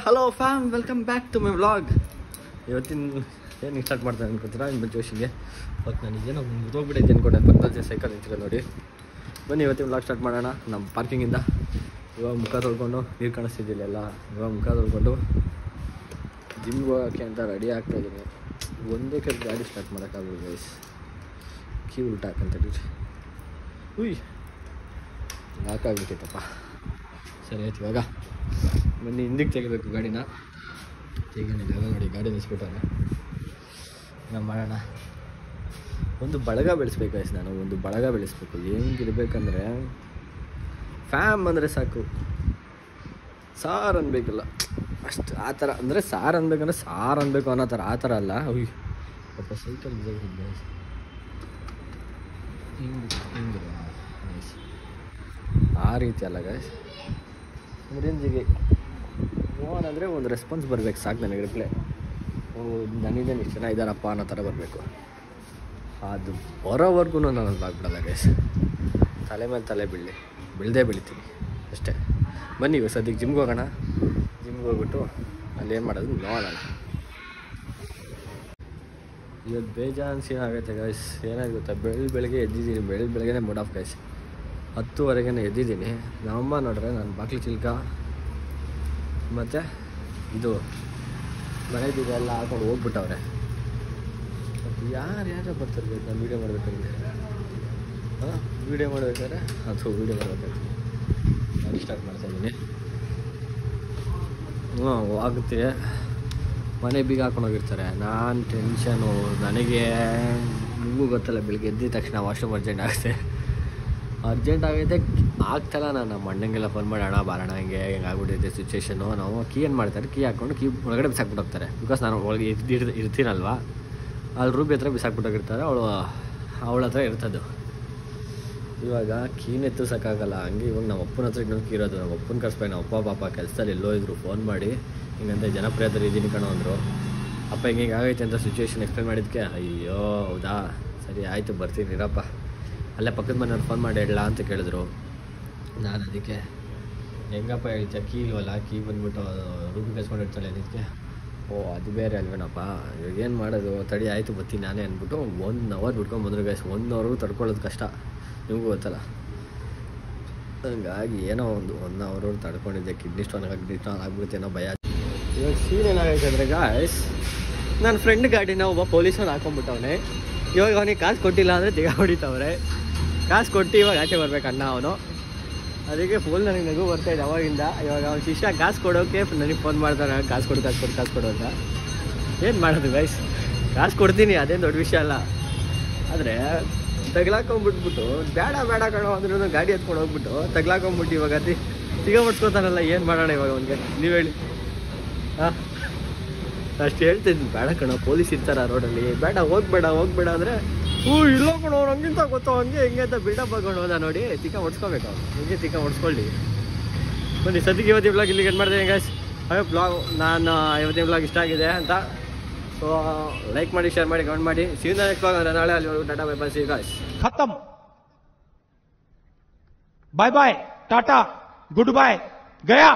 Hello fam, welcome back to my vlog. ಇವತ್ತಿನ ಏನು start ಮಾಡ್ತಾರೆ ಅನ್ಕೊತೀರಾ ನಿಮ್ಮ ಜೋಶಿಗೆ. ಇವತ್ತು ನನಗೇನೋ ಮುಗಿದೋಗ್ಬಿಟ್ಟೈತೆ ಅನ್ಕೊಂಡೆ. ಪಕ್ಕದಲ್ಲಿ ಸೈಕಲ್ ನಿಂತಿರೋ ನೋಡಿ. ಬನ್ನಿ ಇವತ್ತಿನ ವ್ಲಾಗ್ ಸ್ಟಾರ್ಟ್ ಮಾಡೋಣ. ನಮ್ಮ ಪಾರ್ಕಿಂಗಿಂದ ಇವಾಗ ಮುಖ ತೊಳ್ಕೊಂಡು, ನೀರು ಕಾಣಿಸ್ತಿದ್ದಿಲ್ಲ ಎಲ್ಲ, ಇವಾಗ ಮುಖ ತೊಳ್ಕೊಂಡು ಜಿಮ್ಗೆ ಹೋಗೋಕ್ಕೆ ಅಂತ ರೆಡಿ ಆಗ್ತಾಯಿದ್ದೀನಿ. ಒಂದೇ ಕಡೆ ಗಾಡಿ ಸ್ಟಾರ್ಟ್ ಮಾಡೋಕ್ಕಾಗಲ್ಲ ಗೈಸ್. ಕೀ ಉಲ್ಟ ಹಾಕಂತೇಳಿ ಉಯ್ ಹಾಕಾಗ್ಬಿಟ್ಟೈತಪ್ಪ. ಸರಿ ಆಯ್ತು, ಇವಾಗ ಬನ್ನಿ ಹಿಂದಕ್ಕೆ ತೆಗಿಬೇಕು ಗಾಡಿನ. ತೆಗಿನಿಲ್ಲ ನೋಡಿ, ಗಾಡಿ ನಿಲ್ಸ್ಬಿಟ್ಟಾನೆ. ನಾವು ಮಾಡೋಣ. ಒಂದು ಬಳಗ ಬೆಳೆಸ್ಬೇಕು ಗೈಸ್. ನಾನು ಒಂದು ಬಳಗ ಬೆಳೆಸ್ಬೇಕು. ಹೆಂಗಿರ್ಬೇಕಂದ್ರೆ ಫ್ಯಾಮ್ ಅಂದರೆ ಸಾಕು, ಸಾರು ಅನ್ಬೇಕಲ್ಲ ಅಷ್ಟು. ಆ ಥರ ಅಂದರೆ ಸಾರು ಅನ್ಬೇಕಂದ್ರೆ ಸಾರು ಅನ್ಬೇಕು ಅನ್ನೋ ಥರ, ಆ ಥರ ಅಲ್ಲ. ಅಯ್ಯೋ ಪಾಪ ಸೈಕಲ್ ಬಿದ್ದೋಗಿದೆ ಗೈಸ್. ಹಿಂಗೆ ಗೈಸ್, ಆ ರೀತಿ ಅಲ್ಲ ಗೈಸ್. ರೇಂಜಿಗೆ ಫೋನ್ ಅಂದರೆ ಒಂದು ರೆಸ್ಪಾನ್ಸ್ ಬರಬೇಕು ಸಾಕು ನನಗೆ. ರಿಪ್ಲೈ ನನಗೇನು ಇಷ್ಟು ಜನ ಇದ್ದಾರಪ್ಪ ಅನ್ನೋ ಥರ ಬರಬೇಕು. ಅದು ಬರೋವರೆಗೂ ನಾನು ಆಗ್ಬಿಡಲ್ಲ ಗೈಸ್. ತಲೆ ಮೇಲೆ ತಲೆ ಬೀಳದೇ ಬೆಳಿತೀನಿ ಅಷ್ಟೇ. ಬನ್ನಿ ಇವಾಗ ಸದ್ಯಕ್ಕೆ ಜಿಮ್ಗೆ ಹೋಗೋಣ. ಜಿಮ್ಗೆ ಹೋಗ್ಬಿಟ್ಟು ಅಲ್ಲಿ ಏನು ಮಾಡೋದು ನೋಡೋಣ. ಇವತ್ತು ಬೇಜಾನ್ ಸೀನ್ ಆಗೈತೆ ಗೈಸ್. ಏನಾಗಿ ಗೊತ್ತಾ, ಬೆಳಿಗ್ಗೆ ಎದ್ದಿದ್ದೀನಿ. ಬೆಳಗ್ಗೆನೇ ಮೂಡ್ ಆಫ್ ಗೈಸ್. 10:30ಗೆ ಎದ್ದಿದ್ದೀನಿ. ನಮ್ಮಮ್ಮ ನೋಡ್ರೆ ನಾನು ಬಾಕ್ಲಿ ಚಿಲ್ಕ ಮತ್ತು ಇದು ಮನೆ ಬೀಗ ಎಲ್ಲ ಹಾಕೊಂಡು ಹೋಗ್ಬಿಟ್ಟವ್ರೆ. ಯಾರು ಬರ್ತಾರೆ ನಾನು ವೀಡಿಯೋ ಮಾಡಬೇಕಾದ್ರೆ. ವೀಡಿಯೋ ಮಾಡಬೇಕಾದ್ರೆ ಅದು ವೀಡಿಯೋ ಮಾಡಬೇಕಾದ್ರೆ ನಾನು ಸ್ಟಾರ್ಟ್ ಮಾಡ್ತಾಯಿದ್ದೀನಿ. ಆಗುತ್ತೆ. ಮನೆ ಬೀಗ ಹಾಕೊಂಡು ಹೋಗಿರ್ತಾರೆ. ನಾನು ಟೆನ್ಷನು. ನನಗೆ ನಿಮಗೂ ಗೊತ್ತಲ್ಲ, ಬೆಳಿಗ್ಗೆ ಎದ್ದಿದ ತಕ್ಷಣ ವಾಶ್ರೂಮ್ ಅರ್ಜೆಂಟ್ ಆಗೈತೆ. ಆಗ್ತಲ್ಲ. ನಾನು ನಮ್ಮ ಅಣ್ಣಂಗೆಲ್ಲ ಫೋನ್ ಮಾಡಿ, ಅಣ್ಣ ಬಾರಣ, ಹಿಂಗೆ ಆಗ್ಬಿಟ್ಟಿದೆ ಸಿಚುವೇಶನು. ನಾವು ಕೀ ಏನು ಮಾಡ್ತಾರೆ, ಕೀ ಹಾಕ್ಕೊಂಡು ಕೀ ಒಳಗಡೆ ಬಿಸಾಕ್ಬಿಟ್ಟು ಹೋಗ್ತಾರೆ. ಬಿಕಾಸ್ ನಾನು ಒಳಗೆ ಇರ್ತೀನಲ್ವ, ಅಲ್ಲಿ ರೂಬಿ ಹತ್ರ ಬಿಸಾಕ್ಬಿಟ್ಟೋಗಿರ್ತಾರೆ. ಅವಳ ಹತ್ರ ಇರ್ತದ್ದು. ಇವಾಗ ಕೀನ ಎತ್ತಿಸೋಕ್ಕಾಗಲ್ಲ. ಹಂಗೆ ಇವಾಗ ನಮ್ಮ ಅಪ್ಪನ ಹತ್ರ ಇನ್ನೊಂದು ಕೀ ಇರೋದು. ನಮ್ಮ ಅಪ್ಪನ ಕರ್ಸ್ಬೇಕು. ನಮ್ಮ ಅಪ್ಪ ಪಾಪ ಕೆಲಸದಲ್ಲಿ ಎಲ್ಲೋ ಇದ್ರು. ಫೋನ್ ಮಾಡಿ ಹಿಂಗಂತ ಜನಪ್ರಿಯದಲ್ಲಿ ಇದ್ದೀನಿ ಕಣೋ ಅಂದರು. ಅಪ್ಪ ಹಿಂಗೆ ಆಗೈತೆ ಅಂತ ಸಿಚುವೇಶನ್ ಎಕ್ಸ್ಪ್ಲೇನ್ ಮಾಡಿದ್ದಕ್ಕೆ, ಅಯ್ಯೋ ಹೌದಾ ಸರಿ ಆಯಿತು ಬರ್ತೀನಿ ಇರಪ್ಪ, ಅಲ್ಲೇ ಪಕ್ಕದ ಮನೆಯವ್ರು ಫೋನ್ ಮಾಡಿ ಹೇಳಲ್ಲ ಅಂತ ಕೇಳಿದ್ರು. ನಾನು ಅದಕ್ಕೆ ಹೆಂಗಪ್ಪ ಹೇಳ್ತೀಯ, ಕೀ ಇಲ್ವಲ್ಲ, ಕೀ ಬಂದುಬಿಟ್ಟು ರೂಬಿ ಕಳ್ಸ್ಕೊಂಡಿರ್ತಾಳೆ ಅದಕ್ಕೆ. ಅದು ಬೇರೆ ಅಲ್ವೇನಪ್ಪ, ಇವಾಗ ಏನು ಮಾಡೋದು, ತಡಿ ಆಯಿತು ಬರ್ತೀನಿ ನಾನೇ ಅಂದ್ಬಿಟ್ಟು 1 hour ಬಿಟ್ಕೊಂಡ್ಬಂದ್ರು ಗೈಸ್. 1 hour ತಡ್ಕೊಳ್ಳೋದು ಕಷ್ಟ, ನಿಮಗೂ ಗೊತ್ತಲ್ಲ. ಹಂಗಾಗಿ ಏನೋ ಒಂದು 1 hour ತಡ್ಕೊಂಡಿದ್ದೆ. ಕಿಡ್ನಿ ಸ್ಟೋನ್ ಆಗ್ಬಿಡುತ್ತೆ ಅನ್ನೋ ಭಯ. ಇವಾಗ ಸೀನ್ ಏನಾಗೈತೆ ಅಂದರೆ ಗಾಯ್ಸ್, ನನ್ನ ಫ್ರೆಂಡ್ ಗಾಡಿನ ಒಬ್ಬ ಪೊಲೀಸವ್ನು ಹಾಕೊಂಡ್ಬಿಟ್ಟವನೆ. ಇವಾಗ ಅವನಿಗೆ ಕಾಸು ಕೊಟ್ಟಿಲ್ಲ ಅಂದರೆ ದಿಗ ಹೊಡಿತವ್ರೆ. ಕಾಸು ಕೊಟ್ಟು ಇವಾಗ ಆಚೆ ಬರ್ಬೇಕಣ್ಣ ಅವನು. ಅದಕ್ಕೆ ಫುಲ್ ನನಗೆ ನಗು ಬರ್ತಾಯಿದ್ದೆ ಅವಾಗಿಂದ. ಇವಾಗ ಅವ್ನ ಶಿಷ್ಯ ಕಾಸು ಕೊಡೋಕ್ಕೆ ನನಗೆ ಫೋನ್ ಮಾಡ್ತಾನೆ, ಕಾಸು ಕೊಡು ಅಂತ. ಏನು ಮಾಡೋದು ಗೈಸ್, ಕಾಸು ಕೊಡ್ತೀನಿ, ಅದೇನು ದೊಡ್ಡ ವಿಷಯ ಅಲ್ಲ. ಆದರೆ ತಗ್ಲಾಕೊಂಬಿಟ್ಬಿಟ್ಟು ಬೇಡ ಕಣೋ ಅಂದ್ರೂ ಗಾಡಿ ಎತ್ಕೊಂಡು ಹೋಗ್ಬಿಟ್ಟು ತಗ್ಲಾಕೊಂಬಿಟ್ಟು ಇವಾಗ ತಿಗ ಮುಟ್ಸ್ಕೊತಾನಲ್ಲ. ಏನು ಮಾಡೋಣ ಇವಾಗ ಅವನಿಗೆ, ನೀವು ಹೇಳಿ. ಅಷ್ಟು ಹೇಳ್ತಿದ್ದೀನಿ, ಬೇಡ ಕಣೋ ಪೊಲೀಸ್ ಇರ್ತಾರ ರೋಡಲ್ಲಿ, ಹೋಗ್ಬೇಡ ಅಂದರೆ ಇಲ್ಲ ಕಣೋ ಅವ್ರು ಹಂಗಿಂತ ಗೊತ್ತೋ ಹಂಗೆ ಹಿಂಗೆ ಅಂತ ಬಿಲ್ಡಪ್ ಹಾಕೊಂಡು ಹೋದ. ನೋಡಿ ತಿಕ್ಕ ಹೊಡ್ಸ್ಕೋಬೇಕು ಅವ್ನು. ಹಿಂಗೆ ತಿಕ್ಕ ಹೊಡ್ಸ್ಕೊಳ್ಳಿ. ಬನ್ನಿ ಸದ್ಯಕ್ಕೆ ಇವತ್ತಿನ ವ್ಲಾಗ್ ಇಲ್ಲಿಗೆ ಏನು ಮಾಡ್ತೀನಿ ಗೈಸ್. ನಾನು ಇವತ್ತಿನ ವ್ಲಾಗ್ ಇಷ್ಟ ಆಗಿದೆ ಅಂತ. ಸೊ ಲೈಕ್ ಮಾಡಿ, ಶೇರ್ ಮಾಡಿ, ಕಮೆಂಟ್ ಮಾಡಿ. ಸೀದಾ ನೆಕ್ಸ್ಟ್ ವ್ಲಾಗ್ ಅಂದರೆ ನಾಳೆ. ಅಲ್ಲಿ tata bye bye, see you guys. खत्म, bye bye, tata, good bye, गया.